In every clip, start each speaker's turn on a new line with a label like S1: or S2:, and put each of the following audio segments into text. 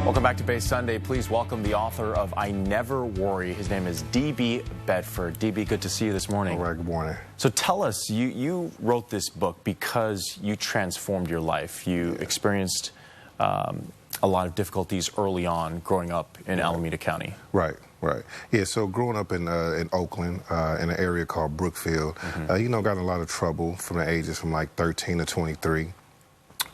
S1: Welcome back to Bay Sunday. Please welcome the author of I Never Worry. His name is D.B. Bedford. D.B., good to see you this morning.
S2: All right, good morning.
S1: So tell us, you wrote this book because you transformed your life. You experienced a lot of difficulties early on growing up in Alameda County.
S2: Right. Yeah, so growing up in Oakland, in an area called Brookfield, got in a lot of trouble from the ages from like 13 to 23.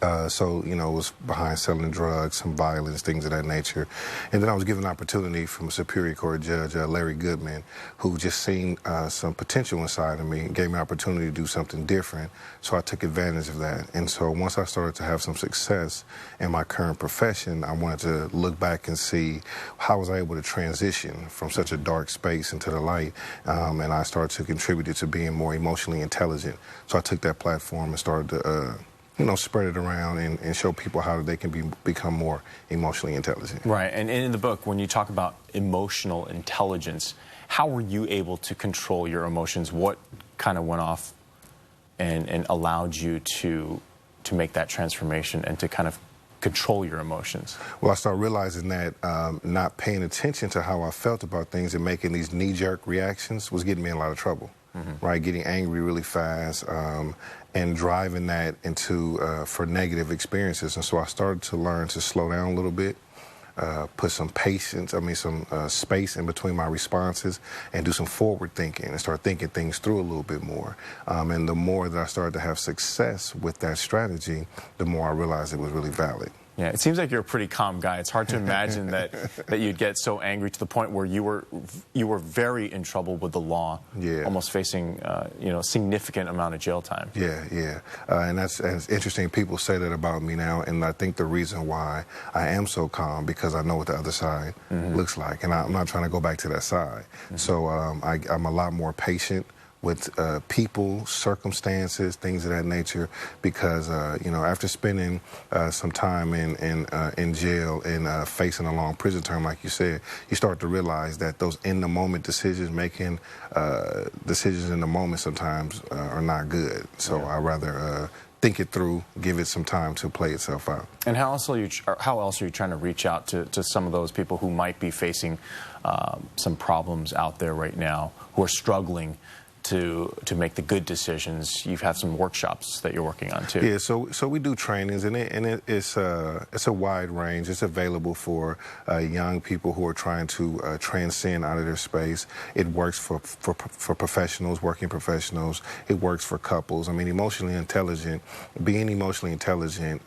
S2: Was behind selling drugs, some violence, things of that nature. And then I was given an opportunity from a Superior Court Judge, Larry Goodman, who just seen some potential inside of me and gave me an opportunity to do something different. So I took advantage of that. And so once I started to have some success in my current profession, I wanted to look back and see how was I able to transition from such a dark space into the light. And I started to contribute to being more emotionally intelligent. So I took that platform and started to spread it around and show people how they can become more emotionally intelligent.
S1: Right, and in the book, when you talk about emotional intelligence, how were you able to control your emotions? What kind of went off and allowed you to make that transformation and to kind of control your emotions?
S2: Well, I started realizing that not paying attention to how I felt about things and making these knee-jerk reactions was getting me in a lot of trouble. Right, getting angry really fast and driving that into for negative experiences. And so I started to learn to slow down a little bit, put some space in between my responses and do some forward thinking and start thinking things through a little bit more. And the more that I started to have success with that strategy, the more I realized it was really valid.
S1: Yeah, it seems like you're a pretty calm guy. It's hard to imagine that you'd get so angry to the point where you were very in trouble with the law, almost facing a significant amount of jail time.
S2: Yeah. And that's interesting. People say that about me now, and I think the reason why I am so calm because I know what the other side looks like, and I'm not trying to go back to that side. So I'm a lot more patient with people, circumstances, things of that nature, because after spending some time in jail and facing a long prison term, like you said, you start to realize that those in-the-moment decisions, making decisions in the moment sometimes are not good. So I rather think it through, give it some time to play itself out.
S1: And how else are you trying to reach out to some of those people who might be facing some problems out there right now, who are struggling to make the good decisions? You have some workshops that you're working on too.
S2: Yeah, so we do trainings, and it's a wide range. It's available for young people who are trying to transcend out of their space. It works for professionals, working professionals. It works for couples. I mean, being emotionally intelligent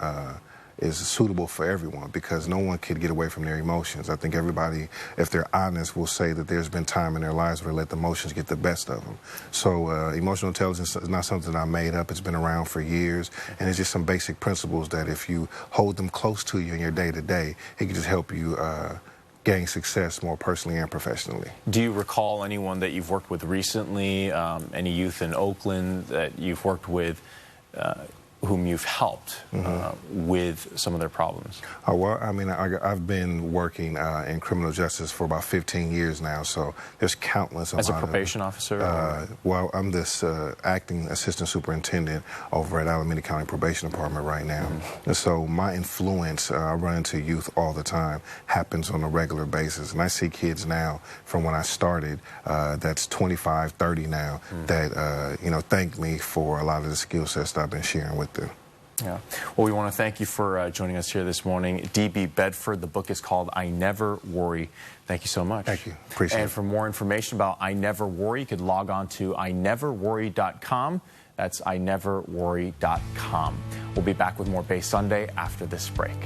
S2: is suitable for everyone because no one can get away from their emotions. I think everybody, if they're honest, will say that there's been time in their lives where they let the emotions get the best of them. So emotional intelligence is not something I made up. It's been around for years, and it's just some basic principles that if you hold them close to you in your day-to-day, it can just help you gain success more personally and professionally.
S1: Do you recall anyone that you've worked with recently, any youth in Oakland that you've worked with whom you've helped with some of their problems?
S2: Well, I mean, I've been working in criminal justice for about 15 years now, so there's countless
S1: As a probation officer?
S2: Well, I'm this acting assistant superintendent over at Alameda County Probation Department right now. And so my influence, I run into youth all the time, happens on a regular basis. And I see kids now from when I started, that's 25, 30 now, that, thank me for a lot of the skill sets that I've been sharing with them.
S1: Yeah. Well, we want to thank you for joining us here this morning. D.B. Bedford, the book is called I Never Worry. Thank you so much.
S2: Thank you. Appreciate it.
S1: And for more information about I Never Worry, you could log on to ineverworry.com. That's ineverworry.com. We'll be back with more Bay Sunday after this break.